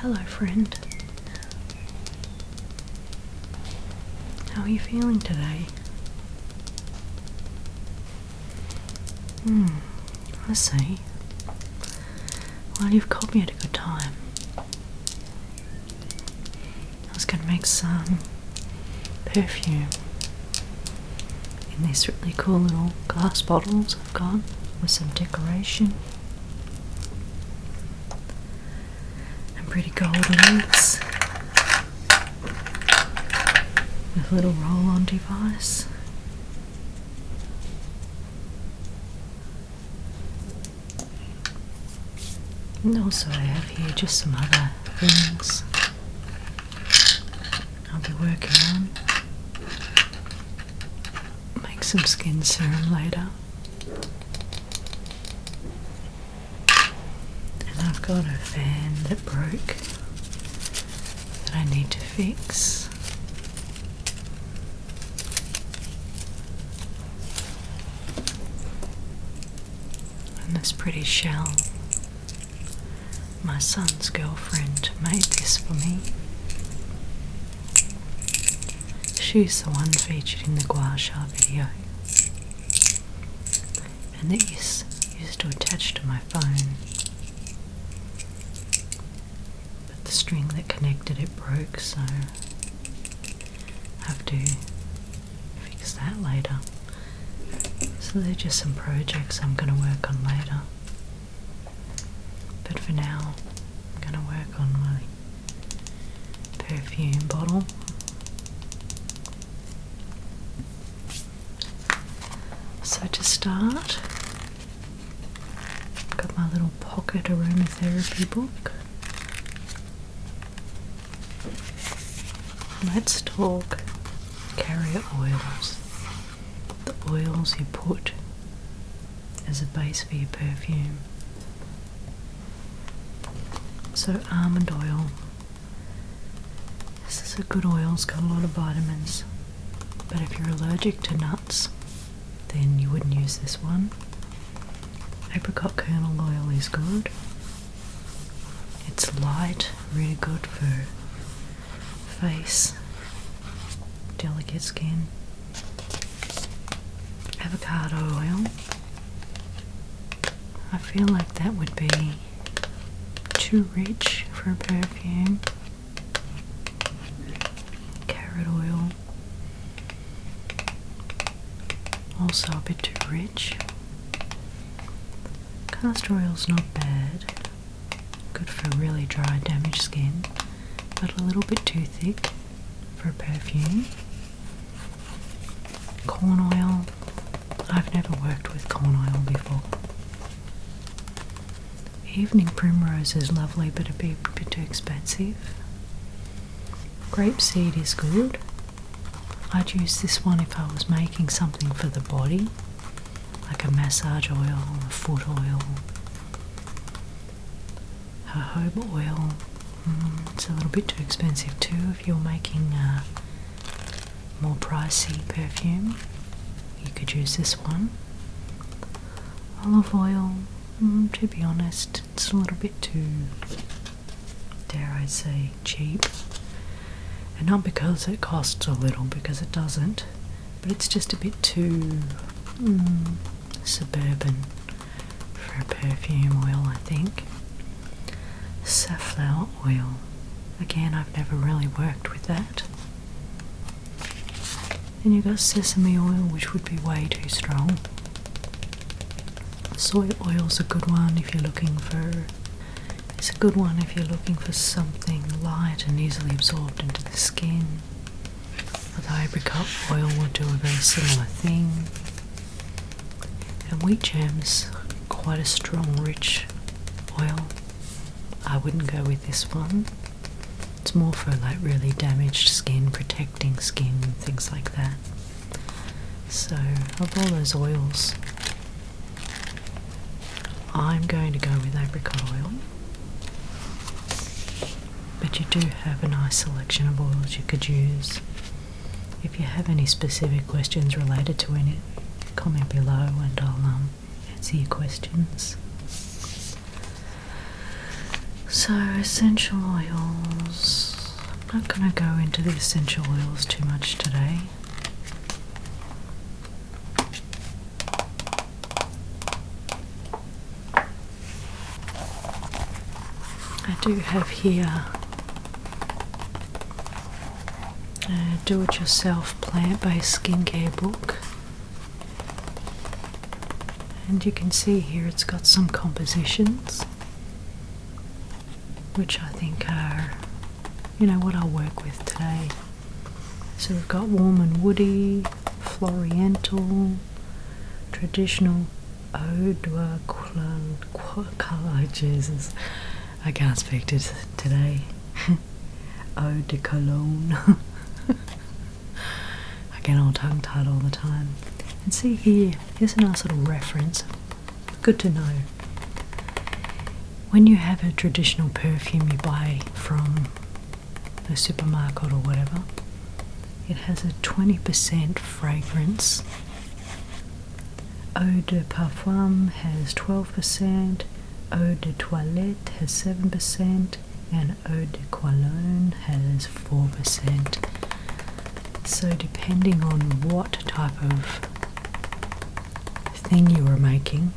Hello, friend. How are you feeling today? I see. Well, you've caught me at a good time. I was going to make some perfume in these really cool little glass bottles I've got with some decoration and pretty gold lids with a little roll-on device. And also I have here just some other things I'll be working on. Make some skin serum later. And I've got a fan that broke that I need to fix. And this pretty shell. My son's girlfriend made this for me. She's the one featured in the gua sha video. And this used to attach to my phone. But the string that connected it broke, so I have to fix that later. So they're just some projects I'm going to work on later. But for now, I'm going to work on my perfume bottle. So to start, I've got my little pocket aromatherapy book. Let's talk carrier oils. The oils you put as a base for your perfume. So almond oil. This is a good oil, it's got a lot of vitamins. But if you're allergic to nuts, then you wouldn't use this one. Apricot kernel oil is good. It's light, really good for face, delicate skin. Avocado oil. I feel like that would be too rich for a perfume. Carrot oil. Also a bit too rich. Castor oil's not bad. Good for really dry, damaged skin, but a little bit too thick for a perfume. Corn oil. I've never worked with corn oil before. Evening primrose is lovely, but a bit too expensive. Grapeseed is good. I'd use this one if I was making something for the body, like a massage oil, a foot oil, jojoba oil. It's a little bit too expensive too if you're making a more pricey perfume. You could use this one. Olive oil, to be honest, it's a little bit too, dare I say, cheap. And not because it costs a little, because it doesn't, but it's just a bit too suburban for a perfume oil, I think. Safflower oil. Again, I've never really worked with that. Then you've got sesame oil, which would be way too strong. Soy oil's a good one if you're looking for. It's a good one if you're looking for something light and easily absorbed into the skin. Although apricot oil will do a very similar thing. And wheat germ's quite a strong, rich oil. I wouldn't go with this one. It's more for like really damaged skin, protecting skin, things like that. So, of all those oils, I'm going to go with apricot oil. But you do have a nice selection of oils you could use. If you have any specific questions related to any, comment below and I'll answer your questions. So So, essential oils. I'm not going to go into the essential oils too much today. I do have here a do-it-yourself plant-based skincare book, and you can see here it's got some compositions which I think are, what I'll work with today. So we've got warm and woody, floriental, traditional eau de cologne. Jesus, I can't speak today. Eau de cologne. I get all tongue-tied all the time. And see here, here's a nice little reference. Good to know. When you have a traditional perfume you buy from a supermarket or whatever, it has a 20% fragrance. Eau de Perfume has 12%, Eau de Toilette has 7%, and Eau de Cologne has 4%. So depending on what type of thing you are making,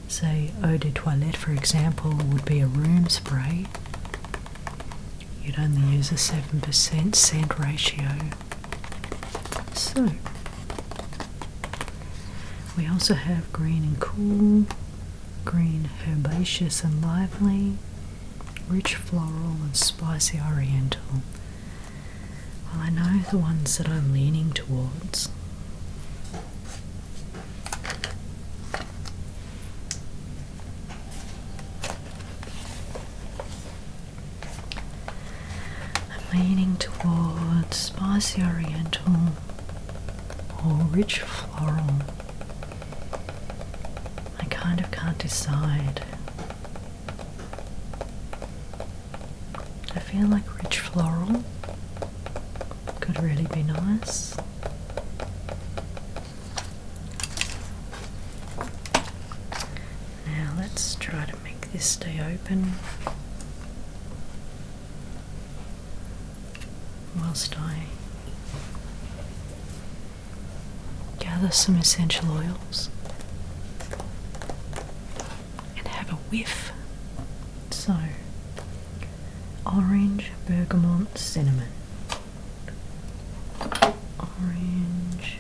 say Eau de Toilette for example would be a room spray, you'd only use a 7% scent ratio. So we also have green and cool, green herbaceous and lively, rich floral and spicy oriental. Well, I know the ones that I'm leaning towards. I'm leaning towards spicy oriental or rich floral. I kind of can't decide. I feel like rich floral could really be nice. Now let's try to make this stay open whilst I gather some essential oils and have a whiff. So, orange, bergamot, cinnamon. Orange,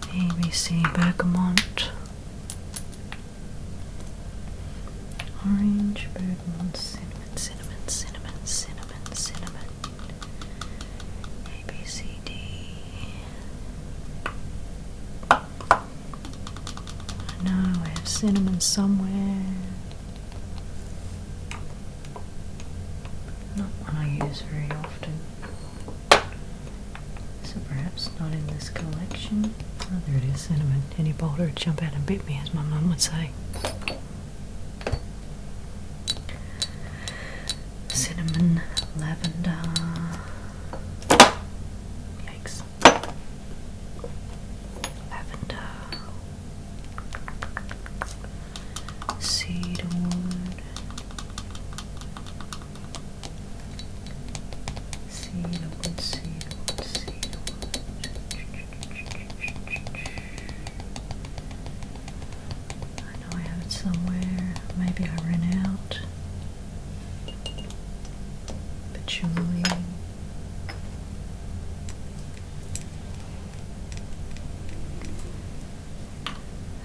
ABC bergamot, orange, bergamot, cinnamon, cinnamon, cinnamon, cinnamon, cinnamon, ABCD. I know I have cinnamon somewhere. Not one I use very often. So perhaps not in this collection. Oh, there it is, cinnamon. Any boulder would jump out and bit me, as my mum would say. Cinnamon, lavender. Yikes. Lavender. Cedarwood. Cedarwood, cedarwood, cedarwood. I know I have it somewhere. Maybe I ran out. Joli.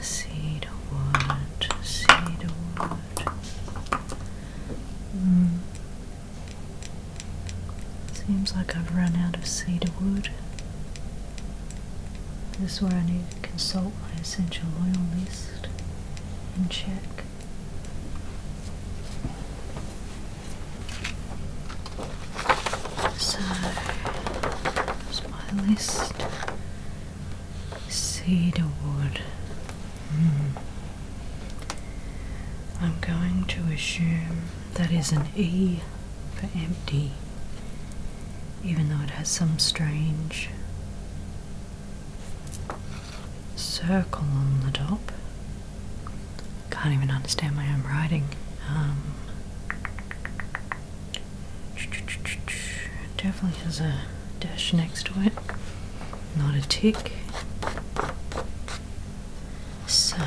Cedarwood, cedarwood. Seems like I've run out of cedarwood. This is where I need to consult my essential oil list and check. So, here's my list. Cedarwood. I'm going to assume that is an E for empty, even though it has some strange circle on the top. Can't even understand my own writing. Definitely has a dash next to it, not a tick. So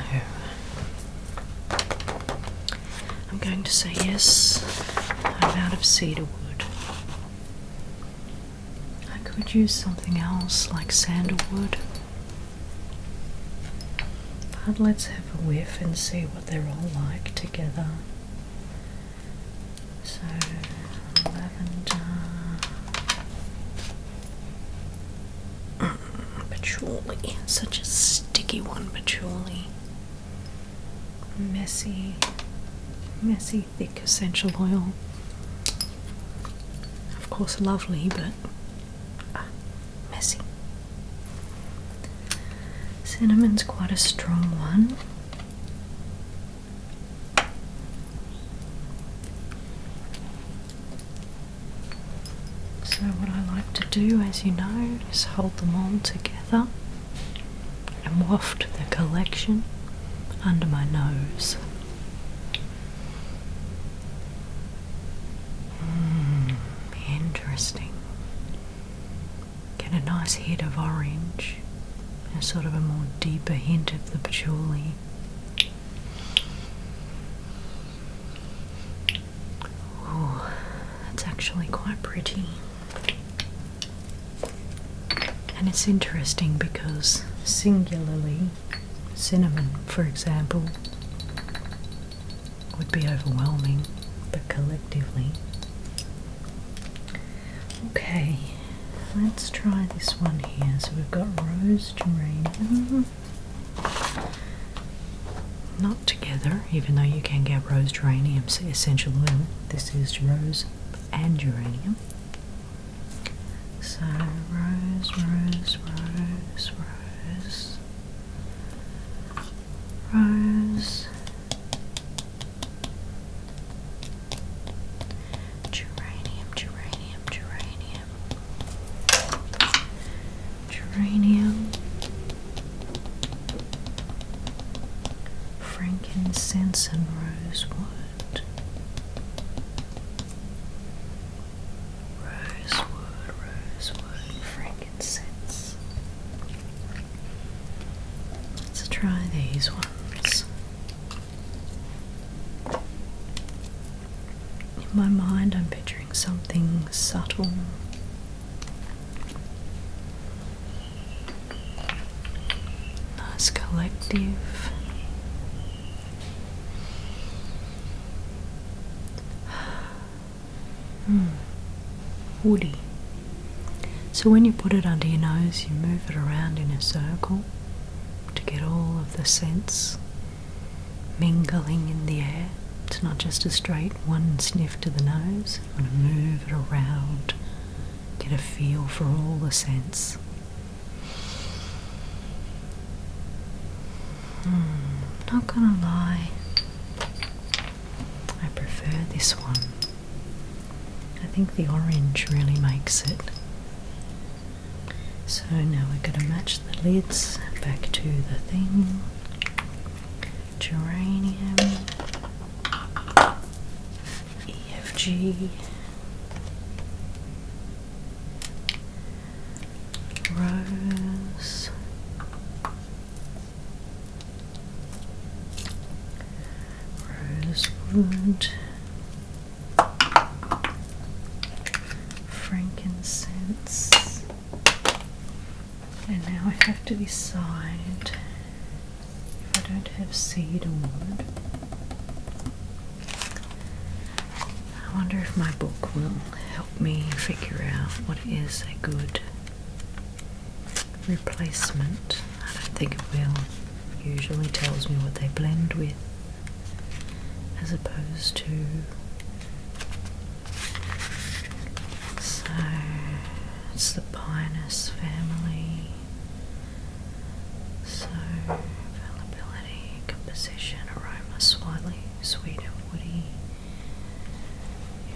I'm going to say yes. I'm out of cedar wood. I could use something else like sandalwood, but let's have a whiff and see what they're all like together. So lavender, patchouli, such a sticky one, patchouli. Messy, thick essential oil. Of course lovely, but messy. Cinnamon's quite a strong one. So what I like to do, as you know, is hold them all together and waft the collection under my nose. Interesting. Get a nice hit of orange and sort of a more deeper hint of the patchouli. Oh, that's actually quite pretty. And it's interesting because singularly, cinnamon, for example, would be overwhelming, but collectively. Okay, let's try this one here. So we've got rose geranium. Not together, even though you can get rose geranium essential oil. This is rose and geranium. So rose, rose, rose, rose, rose, geranium, geranium, geranium, geranium, frankincense and rosewood, rosewood, rosewood, frankincense. Let's try these ones. In my mind, I'm picturing something subtle. Nice collective. Woody. So when you put it under your nose, you move it around in a circle to get all of the scents mingling in the air. It's not just a straight one sniff to the nose. You want to move it around, get a feel for all the scents. Not gonna lie, I prefer this one. I think the orange really makes it. So now we're going to match the lids back to the thing. Geranium, EFG, rose, rosewood, frankincense, and now I have to decide if I don't have cedar wood. I wonder if my book will help me figure out what is a good replacement. I don't think it will. It usually tells me what they blend with, as opposed to. So it's the Pinus family. So availability, composition, aroma, sweet and woody.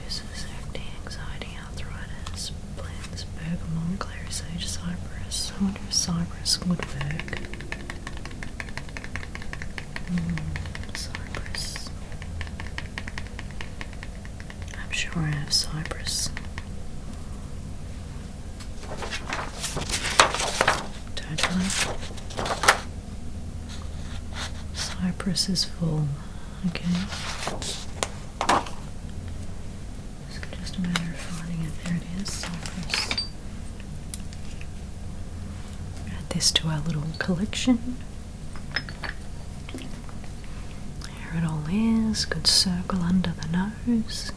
Uses anti-anxiety, arthritis, blends bergamot, clary sage, cypress. I wonder if cypress would work. sure I have cypress. Totally. Cypress is full. Okay. It's just a matter of finding it. There it is, cypress. Add this to our little collection. Here it all is. Good circle under the nose.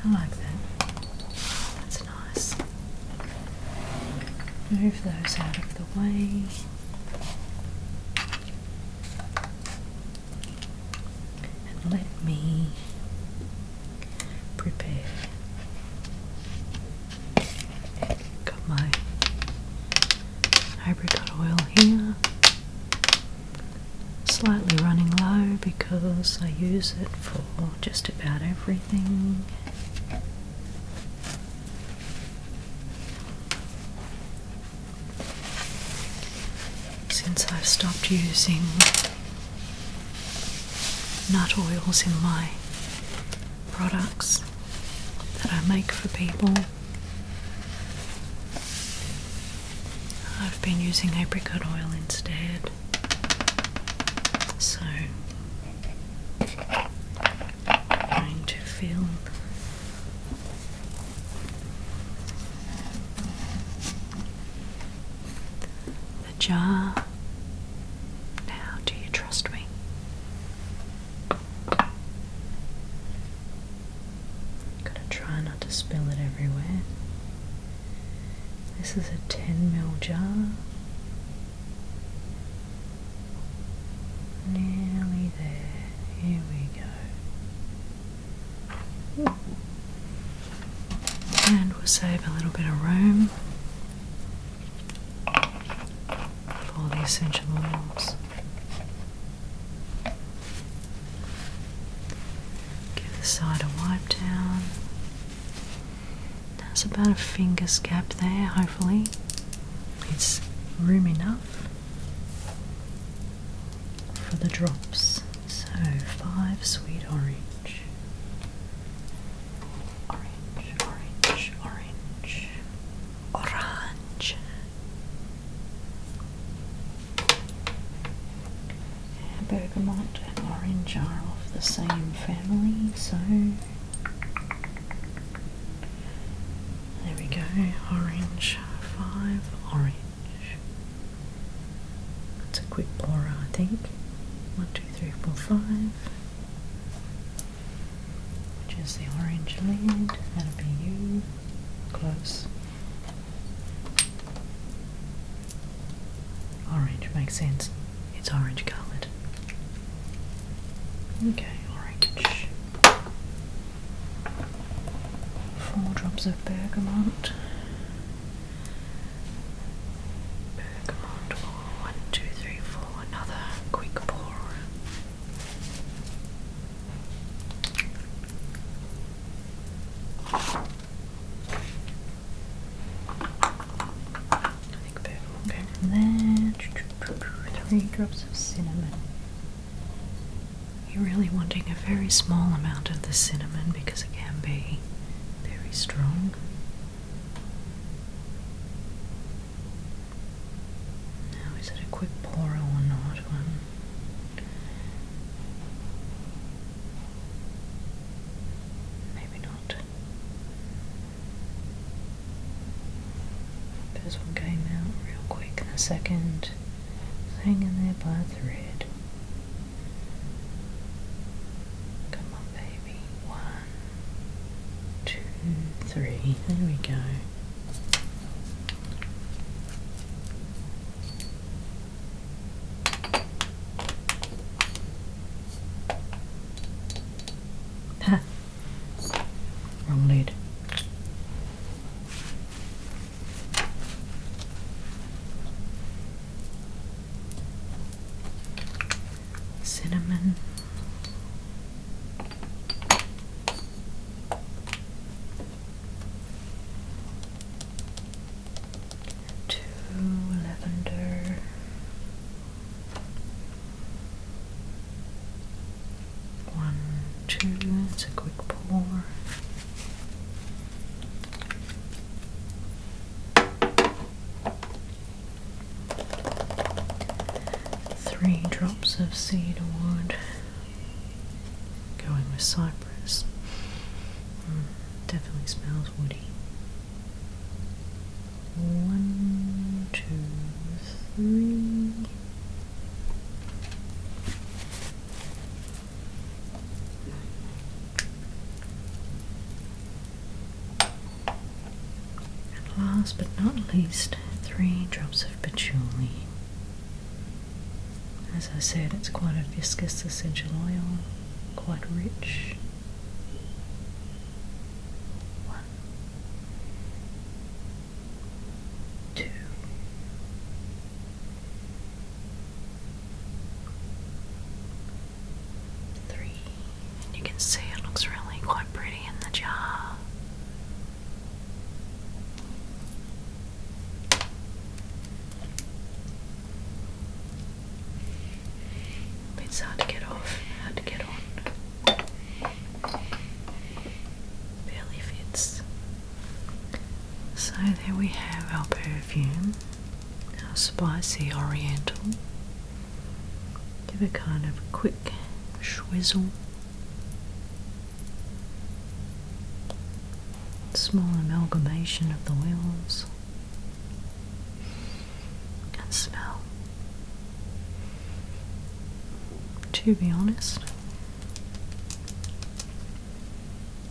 I like that. That's nice. Move those out of the way. And let me prepare. Got my apricot oil here. Slightly running low because I use it for just about everything. Since I've stopped using nut oils in my products that I make for people, I've been using apricot oil instead. So I'm going to fill the jar. Now, do you trust me? Gotta try not to spill it everywhere. This is a 10 ml jar. Nearly there. Here we go. And we'll save a little bit of room for the essential oils. Give the side a wipe down. There's about a finger's gap there, hopefully. It's room enough for the drops. So 5 sweet orange. Orange, orange, orange. Orange. Yeah, bergamot and orange are of the same family, so there we go. Orange, 5 orange. That's a quick pourer, I think. 1, 2, 3, 4, 5. Which is the orange lid. That'll be you. Close. Orange makes sense. It's orange coloured. Okay, orange. 4 drops of bergamot. Bergamot. 1, 2, 3, 4. Another quick pour. I think bergamot came from there. 3 drops of cinnamon. You're really wanting a very small amount of the cinnamon because it can be very strong. Now, is it a quick pour or not? Maybe not. First one came out real quick, and the second was hanging there by a thread. Come on, baby. 1, 2, 3. There we go. Ha! Wrong lid. Cinnamon. Lavender. Just a quick pour. Three drops of cedarwood, going with cypress. Definitely smells woody. 1, 2, 3. And last but not least, 3 drops of patchouli. As I said, it's quite a viscous essential oil, quite rich. 1, 2, 3. And you can see it looks really quite pretty in the jar. It's hard to get off, hard to get on. Barely fits. So there we have our perfume, our spicy oriental. Give it kind of a quick swizzle. Small amalgamation of the oils. And smell. To be honest,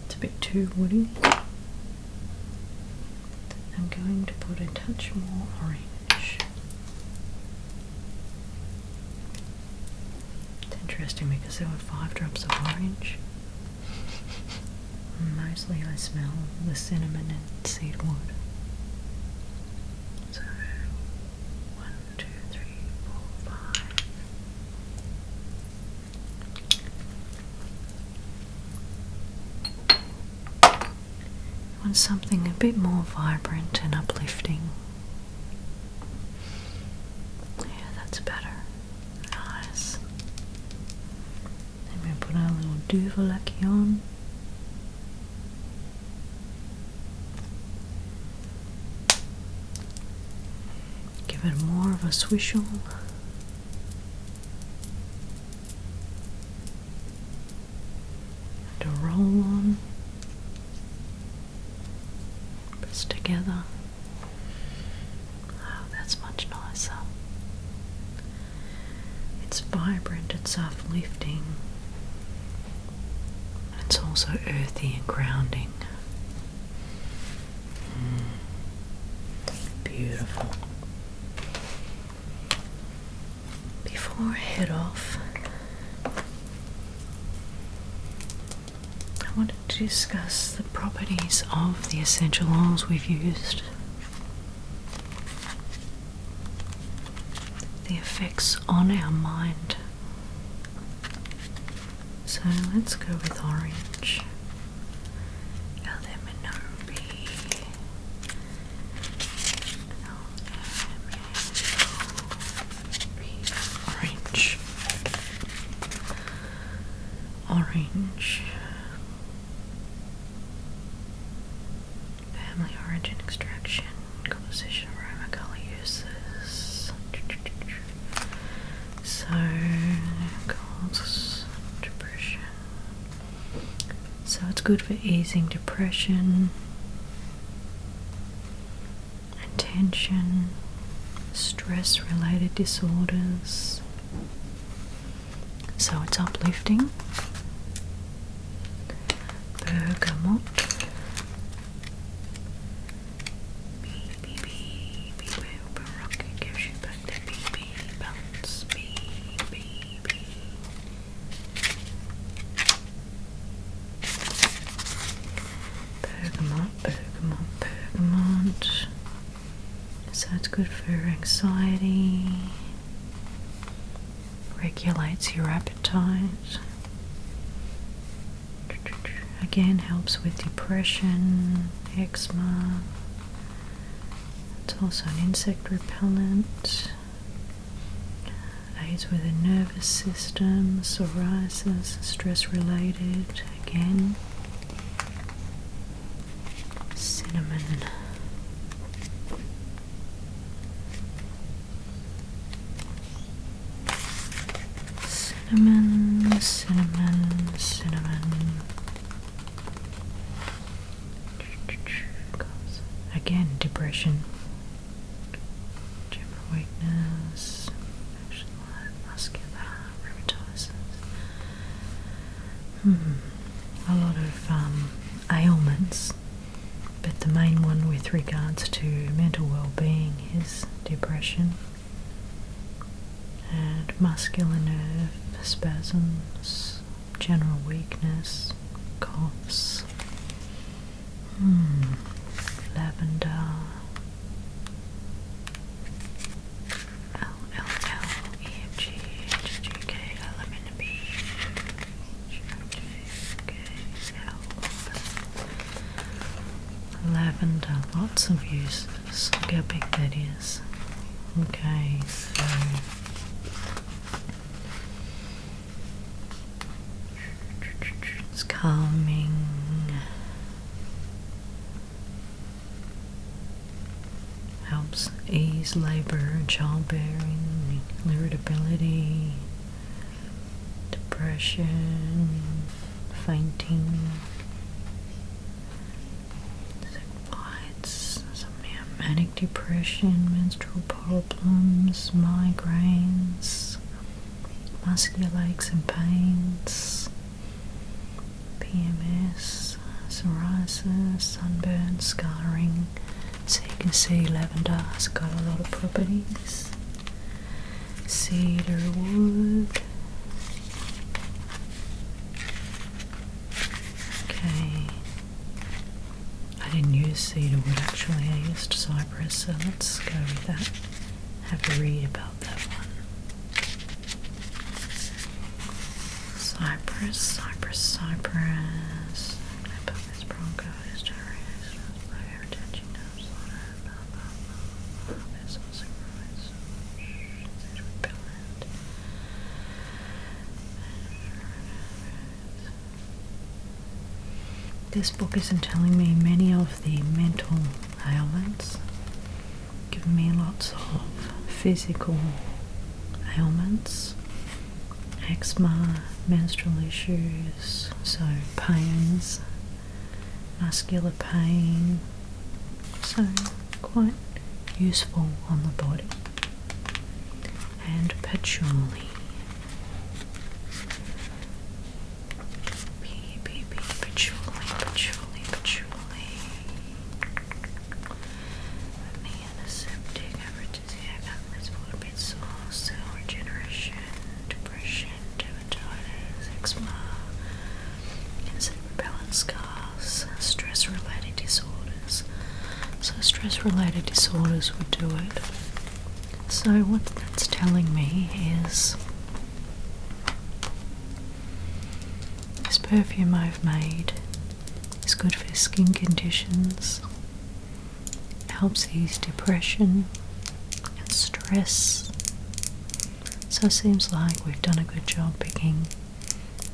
it's a bit too woody. I'm going to put a touch more orange. It's interesting because there were 5 drops of orange. Mostly I smell the cinnamon and cedarwood. So 1, 2, 3, 4, 5. I want something a bit more vibrant and uplifting. Yeah, that's better. Nice. Then we put our little Duvalaki on. Give it more of a swishel. And a roll on. Press together. Oh, that's much nicer. It's vibrant, it's uplifting. It's also earthy and grounding. Beautiful. Before I head off, I wanted to discuss the properties of the essential oils we've used, the effects on our mind. So let's go with orange. Orange. Family origin extraction, composition, aroma, color uses. So, causes depression. So it's good for easing depression and tension, stress-related disorders. So it's uplifting. Bergamot. Gives you back that bounce. Bergamot. So it's good for anxiety. Regulates your appetite. Again, helps with depression, eczema. It's also an insect repellent, aids with the nervous system, psoriasis, stress related, again. Cinnamon. Cinnamon, cinnamon, cinnamon. Again, depression, general weakness, muscular, rheumatism. A lot of ailments, but the main one with regards to mental well-being is depression and muscular nerve spasms, general weakness, coughs. Lavender, L, L, L, E, F, G, H, G, K, L, M, N, B, H, J, K, L. Lavender, lots of uses. Look how big that is. Okay, so it's calming. Helps ease labour and childbearing, irritability, depression, fainting. Fights, manic depression, menstrual problems, migraines, muscular aches and pains, PMS, psoriasis, sunburn, scarring. So you can see lavender has got a lot of properties. Cedar wood. Okay. I didn't use cedar wood actually, I used cypress, so let's go with that. Have a read about that one. Cypress, cypress, cypress. This bronchos, this book isn't telling me many of the mental ailments, giving me lots of physical ailments, eczema, menstrual issues, so pains, muscular pain, so quite useful on the body. And patchouli. Patchouli, patchouli. Antiseptic, aphrodisiac, uplifting, sore, cell regeneration, depression, dermatitis, eczema, insect repellent scars, stress-related disorders. So stress-related disorders would do it. So what that's telling me is this perfume I've made is good for skin conditions, helps ease depression and stress. So it seems like we've done a good job picking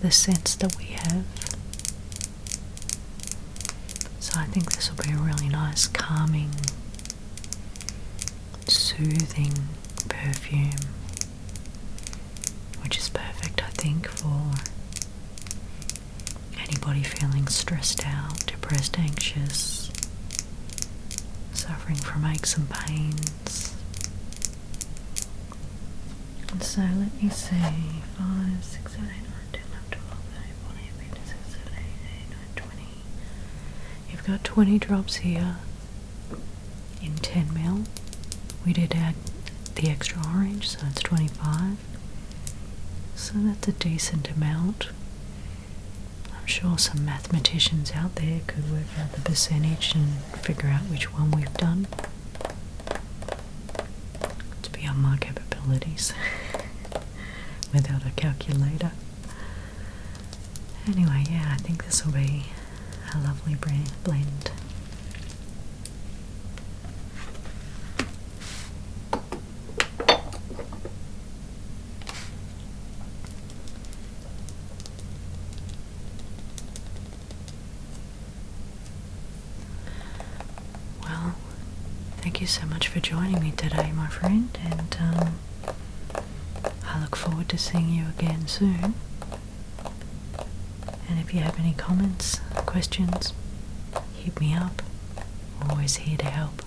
the scents that we have. So I think this will be a really nice, calming, soothing perfume, which is perfect, I think, for anybody feeling stressed out, depressed, anxious, suffering from aches and pains. And so let me see, 5, 6, 7, 8, 9, 10, 11, 12, 13, 14, 15, 16, 17, 18, 19, 20. You've got 20 drops here in 10 ml. We did add the extra orange, so it's 25. So that's a decent amount. I'm sure some mathematicians out there could work out the percentage and figure out which one we've done. It's beyond my capabilities without a calculator. Anyway, yeah, I think this will be a lovely blend. so much for joining me today, my friend, and I look forward to seeing you again soon. And if you have any comments, questions, hit me up. I'm always here to help.